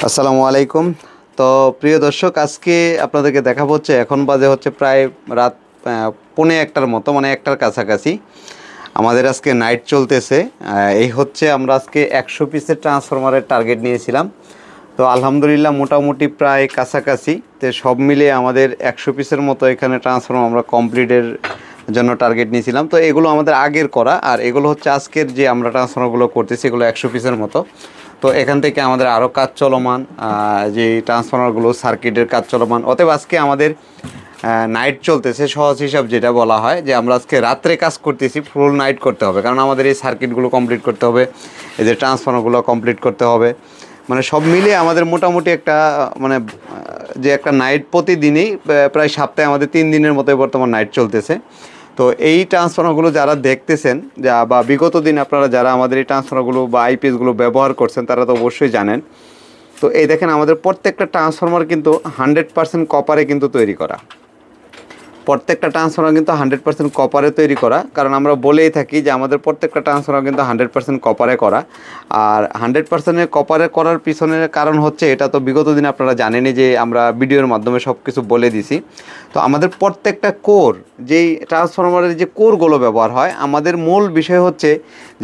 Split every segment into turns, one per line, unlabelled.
আসসালামু আলাইকুম। তো প্রিয় দর্শক, আজকে আপনাদেরকে দেখাবো হচ্ছে এখন বাজে হচ্ছে প্রায় রাত পৌনে একটার মতো, মানে একটার কাছাকাছি। আমাদের আজকে নাইট চলতেছে। এই হচ্ছে আমরা আজকে 100 পিসের ট্রান্সফরমারের টার্গেট নিয়েছিলাম। তো আলহামদুলিল্লাহ মোটামুটি প্রায় কাছাকাছি। তো সব মিলিয়ে আমাদের 100 পিসের মতো এখানে ট্রান্সফরমার আমরা কমপ্লিটের জন্য টার্গেট নিয়েছিলাম। তো এগুলো আমাদের আগের করা, আর এগুলো হচ্ছে আজকের যে আমরা ট্রান্সফরমারগুলো করতেছি এগুলো 100 পিসের মতো। তো এখান থেকে আমাদের আরও কাজ চলমান, যে ট্রান্সফরমারগুলো সার্কিটের কাজ চলমান। অতএব আজকে আমাদের নাইট চলতেছে, সহজ হিসাব যেটা বলা হয়, যে আমরা আজকে রাত্রে কাজ করতেছি, ফুল নাইট করতে হবে, কারণ আমাদের এই সার্কিটগুলো কমপ্লিট করতে হবে, এই যে ট্রান্সফরমারগুলো কমপ্লিট করতে হবে। মানে সব মিলিয়ে আমাদের মোটামুটি একটা মানে যে একটা নাইট প্রতিদিনই প্রায় সপ্তাহে আমাদের 3 দিনের মতো বর্তমান নাইট চলতেছে। তো এই ট্রান্সফরমারগুলো যারা দেখতেছেন বা বিগত দিন আপনারা যারা আমাদের এই ট্রান্সফরমারগুলো বা আইপিএসগুলো ব্যবহার করছেন তারা তো অবশ্যই জানেন। তো এই দেখেন, আমাদের প্রত্যেকটা ট্রান্সফরমার কিন্তু 100% কপারে কিন্তু তৈরি করা। প্রত্যেকটা ট্রান্সফরমার কিন্তু 100% কপারে তৈরি করা, কারণ আমরা বলেই থাকি যে আমাদের প্রত্যেকটা ট্রান্সফরমার কিন্তু 100% কপারে করা। আর 100% কপারে করার পিছনের কারণ হচ্ছে, এটা তো বিগত দিন আপনারা জানেনই যে আমরা ভিডিওর মাধ্যমে সব কিছু বলে দিছি। তো আমাদের প্রত্যেকটা কোর, যেই ট্রান্সফরমারের যে কোরগুলো ব্যবহার হয়, আমাদের মূল বিষয় হচ্ছে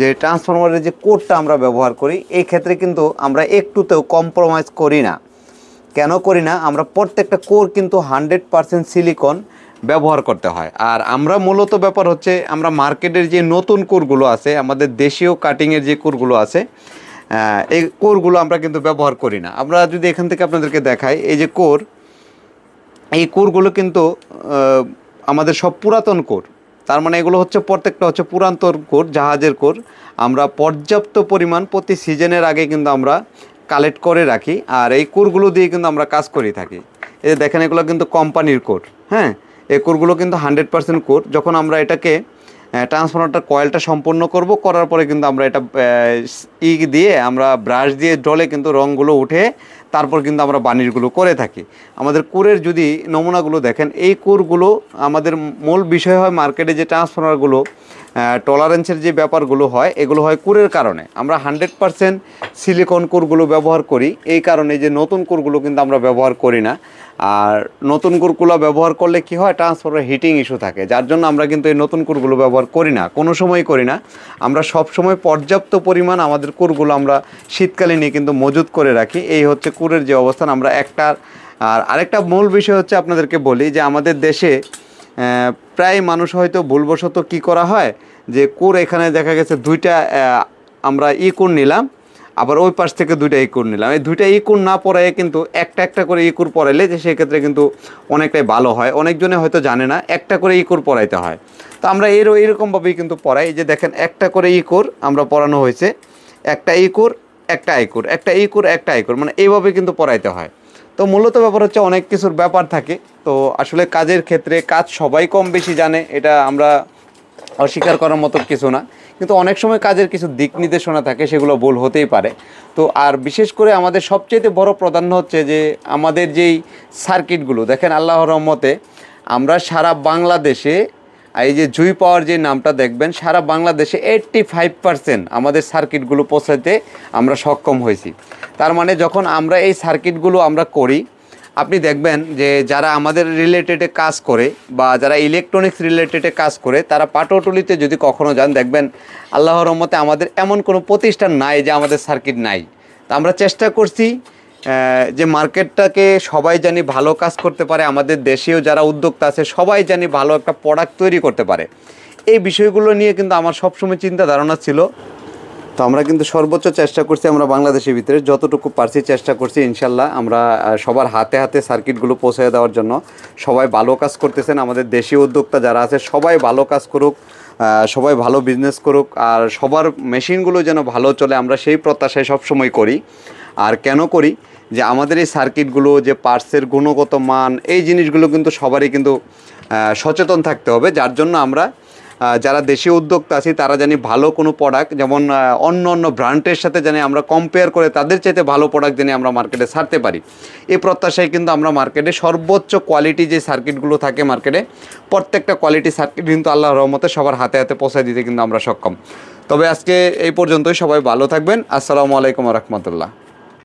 যে ট্রান্সফরমারের যে কোরটা আমরা ব্যবহার করি, এই ক্ষেত্রে কিন্তু আমরা একটুতেও কম্প্রোমাইজ করি না। কেন করি না? আমরা প্রত্যেকটা কোর কিন্তু 100% সিলিকন ব্যবহার করতে হয়। আর আমরা মূলত ব্যাপার হচ্ছে, আমরা মার্কেটের যে নতুন কোরগুলো আছে, আমাদের দেশীয় কাটিংয়ের যে কোরগুলো আছে, এই কোরগুলো আমরা কিন্তু ব্যবহার করি না। আমরা যদি এখান থেকে আপনাদেরকে দেখাই, এই যে কোর, এই কোরগুলো কিন্তু আমাদের সব পুরাতন কোর। তার মানে এগুলো হচ্ছে প্রত্যেকটা হচ্ছে পুরাতন কোর, জাহাজের কোর। আমরা পর্যাপ্ত পরিমাণ প্রতি সিজনের আগে কিন্তু আমরা কালেক্ট করে রাখি, আর এই কোরগুলো দিয়ে কিন্তু আমরা কাজ করে থাকি। এই যে দেখেন, এগুলো কিন্তু কোম্পানির কোর। হ্যাঁ, এই কোরগুলো কিন্তু 100% কোর। যখন আমরা এটাকে ট্রান্সফরমারটার কয়েলটা সম্পূর্ণ করার পরে কিন্তু আমরা এটা দিয়ে আমরা ব্রাশ দিয়ে ডলে কিন্তু রঙগুলো উঠে তারপর কিন্তু আমরা বানিশগুলো করে থাকি। আমাদের কোরের যদি নমুনাগুলো দেখেন, এই কোরগুলো আমাদের মূল বিষয় হয় মার্কেটে যে ট্রান্সফরমারগুলো টলারেন্সের যে ব্যাপারগুলো হয়, এগুলো হয় কোরের কারণে। আমরা 100% সিলিকন কোরগুলো ব্যবহার করি, এই কারণে যে নতুন কোরগুলো কিন্তু আমরা ব্যবহার করি না। আর নতুন কোরগুলো ব্যবহার করলে কি হয়, ট্রান্সফরমার হিটিং ইস্যু থাকে, যার জন্য আমরা কিন্তু এই নতুন কোরগুলো ব্যবহার করি না, কোনো সময় করি না। আমরা সব সময় পর্যাপ্ত পরিমাণ আমাদের কোরগুলো আমরা শীতকালীনই কিন্তু মজুত করে রাখি। এই হচ্ছে কোরের যে অবস্থান। আমরা একটা আর আরেকটা মূল বিষয় হচ্ছে, আপনাদেরকে বলি যে আমাদের দেশে প্রায় মানুষ হয়তো ভুলবশত কি করা হয়, যে কোর এখানে দেখা গেছে দুইটা আমরা কোর নিলাম, আবার ওই পাশ থেকে দুইটা কোর নিলাম। এই দুইটা কোর না পরাইয়ে কিন্তু একটা করে কোর পরাইলে যে সেক্ষেত্রে কিন্তু অনেকটাই ভালো হয়। অনেকজনে হয়তো জানে না একটা করে কোর পরাইতে হয়। তো আমরা এরকমভাবেই কিন্তু পরাই। যে দেখেন, একটা করে কোর আমরা পরানো হয়েছে, একটা কোর, একটা কোর, একটা কোর, একটা কোর, মানে এইভাবে কিন্তু পরাইতে হয়। তো মূলত ব্যাপার হচ্ছে, অনেক কিছুর ব্যাপার থাকে। তো আসলে কাজের ক্ষেত্রে কাজ সবাই কম বেশি জানে, এটা আমরা অস্বীকার করার মতো কিছু না, কিন্তু অনেক সময় কাজের কিছু দিক নির্দেশনা থাকে, সেগুলো ভুল হতেই পারে। তো আর বিশেষ করে আমাদের সবচেয়ে বড় প্রাধান্য হচ্ছে যে আমাদের যেই সার্কিটগুলো দেখেন, আল্লাহর রহমতে আমরা সারা বাংলাদেশে, এই যে জুই পাওয়ার যে নামটা দেখবেন, সারা বাংলাদেশে 85% আমাদের সার্কিটগুলো পৌঁছাতে আমরা সক্ষম হয়েছি। তার মানে যখন আমরা এই সার্কিটগুলো আমরা করি, আপনি দেখবেন যে যারা আমাদের রিলেটেডে কাজ করে বা যারা ইলেকট্রনিক্স রিলেটেডে কাজ করে, তারা পাটুয়াটুলিতে যদি কখনো যান, দেখবেন আল্লাহর রহমতে আমাদের এমন কোনো প্রতিষ্ঠান নাই যে আমাদের সার্কিট নাই। তা আমরা চেষ্টা করছি যে মার্কেটটাকে সবাই জানি ভালো কাজ করতে পারে, আমাদের দেশেও যারা উদ্যোক্তা আছে সবাই জানি ভালো একটা প্রোডাক্ট তৈরি করতে পারে। এই বিষয়গুলো নিয়ে কিন্তু আমার সবসময় চিন্তা ধারণা ছিল। তো আমরা কিন্তু সর্বোচ্চ চেষ্টা করছি, আমরা বাংলাদেশের ভিতরে যতটুকু পারছি চেষ্টা করছি। ইনশাল্লাহ আমরা সবার হাতে হাতে সার্কিটগুলো পৌঁছে দেওয়ার জন্য সবাই ভালো কাজ করতেছেন। আমাদের দেশীয় উদ্যোক্তা যারা আছে সবাই ভালো কাজ করুক, সবাই ভালো বিজনেস করুক, আর সবার মেশিনগুলো যেন ভালো চলে, আমরা সেই প্রত্যাশায় সবসময় করি। আর কেন করি, যে আমাদের এই সার্কিটগুলো যে পার্টসের গুণগত মান, এই জিনিসগুলো কিন্তু সবারই কিন্তু সচেতন থাকতে হবে। যার জন্য আমরা যারা দেশীয় উদ্যোক্তা আছি তারা জানি ভালো কোনো প্রোডাক্ট, যেমন অন্য ব্র্যান্ডের সাথে জানি আমরা কম্পেয়ার করে তাদের চাইতে ভালো প্রোডাক্ট জানি আমরা মার্কেটে ছাড়তে পারি। এই প্রত্যাশায় কিন্তু আমরা মার্কেটে সর্বোচ্চ কোয়ালিটি যে সার্কিটগুলো থাকে মার্কেটে, প্রত্যেকটা কোয়ালিটি সার্কিট কিন্তু আল্লাহর রহমতে সবার হাতে হাতে পৌঁছায় দিতে কিন্তু আমরা সক্ষম। তবে আজকে এই পর্যন্তই। সবাই ভালো থাকবেন। আসসালামু আলাইকুম ওয়া রাহমাতুল্লাহ।